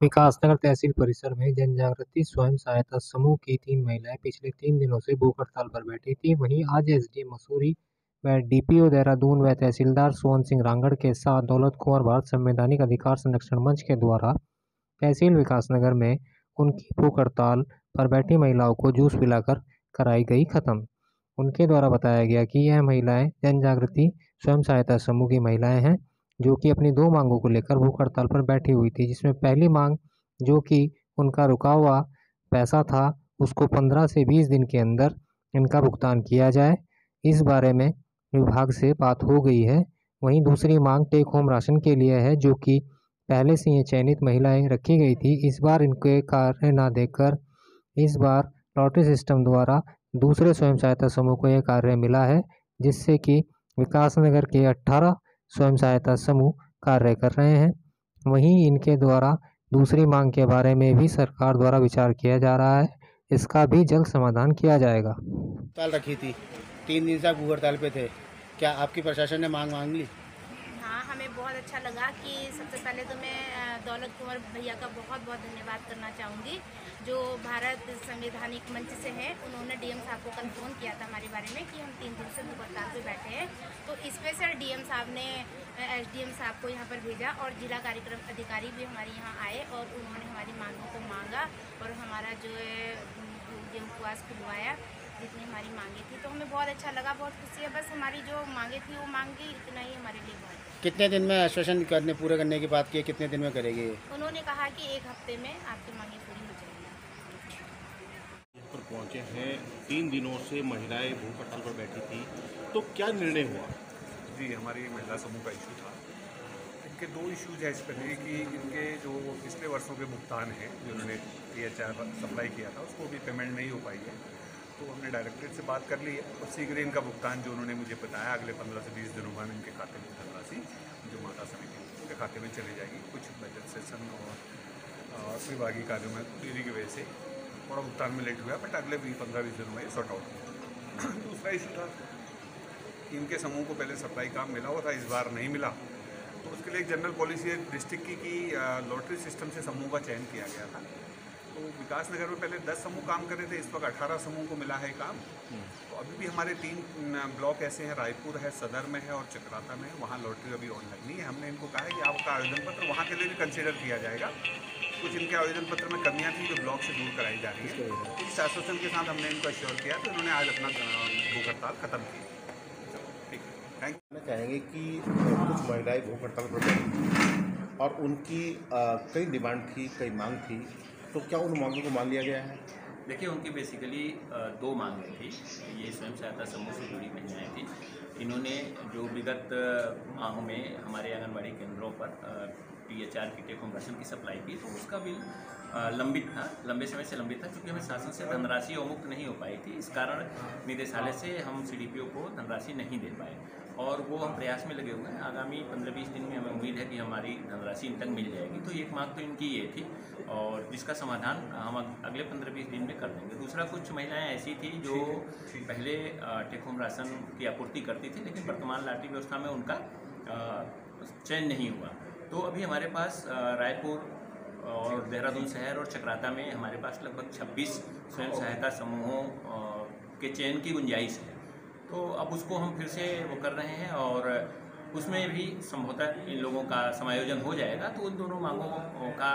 विकासनगर तहसील परिसर में जन जागृति स्वयं सहायता समूह की 3 महिलाएं पिछले 3 दिनों से भूख हड़ताल पर बैठी थी। वहीं आज एसडीएम मसूरी व डीपीओ देहरादून व तहसीलदार सोहन सिंह रांगड़ के साथ दौलत कुंवर भारत संवैधानिक अधिकार संरक्षण मंच के द्वारा तहसील विकासनगर में उनकी भूख हड़ताल पर बैठी महिलाओं को जूस पिलाकर कराई गई खत्म। उनके द्वारा बताया गया कि यह महिलाएं जन जागृति स्वयं सहायता समूह की महिलाएं हैं, जो कि अपनी 2 मांगों को लेकर भूख हड़ताल पर बैठी हुई थी, जिसमें पहली मांग जो कि उनका रुका हुआ पैसा था, उसको 15 से 20 दिन के अंदर इनका भुगतान किया जाए। इस बारे में विभाग से बात हो गई है। वहीं दूसरी मांग टेक होम राशन के लिए है, जो कि पहले से ये चयनित महिलाएं रखी गई थी। इस बार इनके कार्य ना देकर इस बार लॉटरी सिस्टम द्वारा दूसरे स्वयं सहायता समूह को यह कार्य मिला है, जिससे कि विकासनगर के 18 स्वयं सहायता समूह कार्य कर रहे हैं। वहीं इनके द्वारा दूसरी मांग के बारे में भी सरकार द्वारा विचार किया जा रहा है। इसका भी जल्द समाधान किया जाएगा। हड़ताल रखी थी, 3 दिन से भूख हड़ताल पे थे। क्या आपकी प्रशासन ने मांग ली? हाँ, हमें बहुत अच्छा लगा कि सबसे पहले तो मैं दौलत कुंवर भैया का बहुत बहुत धन्यवाद करना चाहूँगी, जो भारत संवैधानिक मंच से हैं। उन्होंने डीएम साहब को कन्फर्म किया था हमारे बारे में कि हम 3 दिन से भूख हड़ताल पे बैठे हैं, तो स्पेशल डीएम साहब ने एसडीएम साहब को यहाँ पर भेजा और जिला कार्यक्रम अधिकारी भी हमारे यहाँ आए और उन्होंने हमारी मांगों को मांगा और हमारा जो है ये उपवास खुलवाया, जितनी हमारी मांगे थी। तो हमें बहुत अच्छा लगा, बहुत खुशी है। बस हमारी जो मांगे थी वो मांगी, इतना ही हमारे लिए बहुत। कितने दिन में आश्वासन पूरे करने की बात की है? कितने दिन में करेगी? उन्होंने कहा कि 1 हफ्ते में आपकी मांगे पूरी हो जाएगी। पर पहुंचे हैं, 3 दिनों से महिलाएं भूख हड़ताल पर बैठी थी, तो क्या निर्णय हुआ? जी, हमारी महिला समूह का इशू था। इनके 2 इश्यूज हैं इसमें कि इनके जो पिछले वर्षों के भुगतान हैं, जो उन्होंने THR सप्लाई किया था, उसको भी पेमेंट नहीं हो पाई है। तो हमने डायरेक्टरेट से बात कर ली है और शीघ्र इनका भुगतान, जो उन्होंने मुझे बताया, अगले 15 से 20 दिनों में इनके खाते में धनराशि जो माता समिति के खाते में चली जाएगी। कुछ बजट सेशन और विभागीय कार्यों में देरी की वजह से थोड़ा भुगतान में लेट हुआ, बट अगले 15-20 दिनों में ये सॉर्ट आउट होगा। दूसरा इशू था कि इनके समूह को पहले सप्लाई काम मिला हुआ था, इस बार नहीं मिला, तो उसके लिए एक जनरल पॉलिसी है डिस्ट्रिक्ट की कि लॉटरी सिस्टम से समूह का चयन किया गया था। तो विकासनगर में पहले 10 समूह काम कर रहे थे, इस वक्त 18 समूह को मिला है काम। तो अभी भी हमारे 3 ब्लॉक ऐसे हैं, रायपुर है, सदर में है और चक्राता में है, वहाँ लॉटरी अभी ऑनलाइन नहीं है। हमने इनको कहा है कि आपका आवेदन पत्र वहाँ के लिए भी कंसिडर किया जाएगा। कुछ इनके आवेदन पत्र में कमियाँ थी जो ब्लॉक से दूर कराई जा रही है। तो इस आश्वासन के साथ हमने इनको अश्योर किया, तो इन्होंने आज अपना भूख हड़ताल खत्म की। ठीक है, थैंक यू। कहेंगे कि कुछ महिलाएं भूख हड़ताल पर बैठी और उनकी कई डिमांड थी, कई मांग थी, तो क्या उन मांगों को मान लिया गया है? देखिए, उनकी बेसिकली 2 मांगें थी। ये स्वयं सहायता समूह से जुड़ी महिलाएँ थी। इन्होंने जो विगत माहों में हमारे आंगनबाड़ी केंद्रों पर THR की टेक होम राशन की सप्लाई की, तो उसका बिल लंबित था, लंबे समय से लंबित था, क्योंकि हमें शासन से धनराशि अवमुक्त नहीं हो पाई थी। इस कारण निदेशालय से हम CDPO को धनराशि नहीं दे पाए और वो हम प्रयास में लगे हुए हैं। आगामी 15-20 दिन में हमें उम्मीद है कि हमारी धनराशि इन तक मिल जाएगी। तो एक मांग तो इनकी ये थी और जिसका समाधान हम अगले 15-20 दिन में कर देंगे। दूसरा, कुछ महिलाएं ऐसी थी जो पहले टेक होम राशन की आपूर्ति करती थी, लेकिन वर्तमान लॉटरी व्यवस्था में उनका चयन नहीं हुआ। तो अभी हमारे पास रायपुर और देहरादून शहर और चक्राता में हमारे पास लगभग 26 स्वयं सहायता समूहों के चयन की गुंजाइश है। तो अब उसको हम फिर से वो कर रहे हैं और उसमें भी संभवतः इन लोगों का समायोजन हो जाएगा। तो उन दोनों मांगों का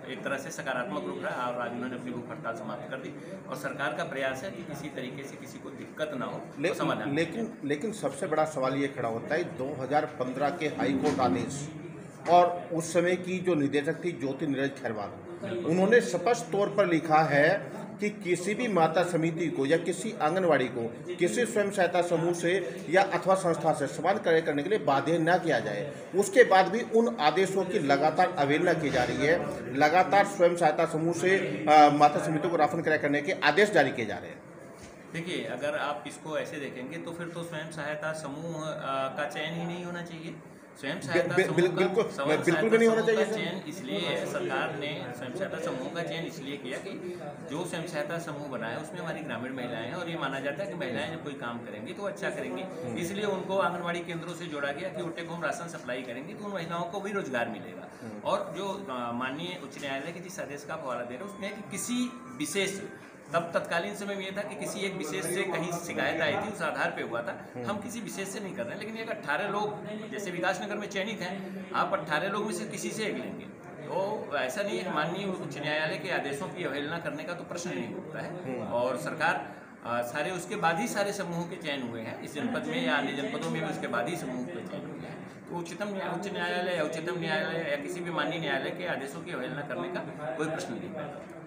एक तरह से सकारात्मक रूप रहा और आज उन्होंने अपनी भूख हड़ताल समाप्त कर दी और सरकार का प्रयास है कि किसी तरीके से किसी को दिक्कत ना हो, तो समाधान। लेकिन सबसे बड़ा सवाल ये खड़ा होता है, 2015 के हाईकोर्ट आदेश और उस समय की जो निदेशक थी ज्योति नीरज खैरवाल, उन्होंने स्पष्ट तौर पर लिखा है कि किसी भी माता समिति को या किसी आंगनवाड़ी को किसी स्वयं सहायता समूह से या अथवा संस्था से समान कार्य करने के लिए बाध्य न किया जाए। उसके बाद भी उन आदेशों की लगातार अवहेलना की जा रही है। लगातार स्वयं सहायता समूह से माता समितियों को राशन क्रय करने के आदेश जारी किए जा रहे हैं। देखिए, अगर आप इसको ऐसे देखेंगे तो फिर तो स्वयं सहायता समूह का चयन ही नहीं होना चाहिए। स्वयं सहायता बिल्कुल भी नहीं होना चाहिए सर। चयन इसलिए है, सरकार ने स्वयं सहायता समूह का चयन इसलिए किया कि जो स्वयं सहायता समूह बना है उसमें हमारी ग्रामीण महिलाएं हैं और ये माना जाता है कि महिलाएं जब कोई काम करेंगी तो अच्छा करेंगी, इसलिए उनको आंगनबाड़ी केंद्रों से जोड़ा गया कि ओटे को हम राशन सप्लाई करेंगे तो उन महिलाओं को भी रोजगार मिलेगा। और जो माननीय उच्च न्यायालय के जिस आदेश का आप हवाला दे रहे हैं उसमें है कि किसी विशेष, तब तत्कालीन समय में ये था कि किसी एक विशेष से कहीं शिकायत आई थी उस आधार पे हुआ था, हम किसी विशेष से नहीं कर रहे हैं। लेकिन ये 18 लोग जैसे विकासनगर में चयनित हैं, आप 18 लोग में से किसी से एक लेंगे तो ऐसा नहीं है। माननीय उच्च न्यायालय के आदेशों की अवहेलना करने का तो प्रश्न नहीं उठता है। और सरकार सारे उसके बाद ही सारे समूहों के चयन हुए हैं इस जनपद में या अन्य जनपदों में भी उसके बाद ही समूह के चयन हुए हैं। तो उच्च न्यायालय या उच्चतम न्यायालय या किसी भी माननीय न्यायालय के आदेशों की अवहेलना करने का कोई प्रश्न नहीं पैदा होता।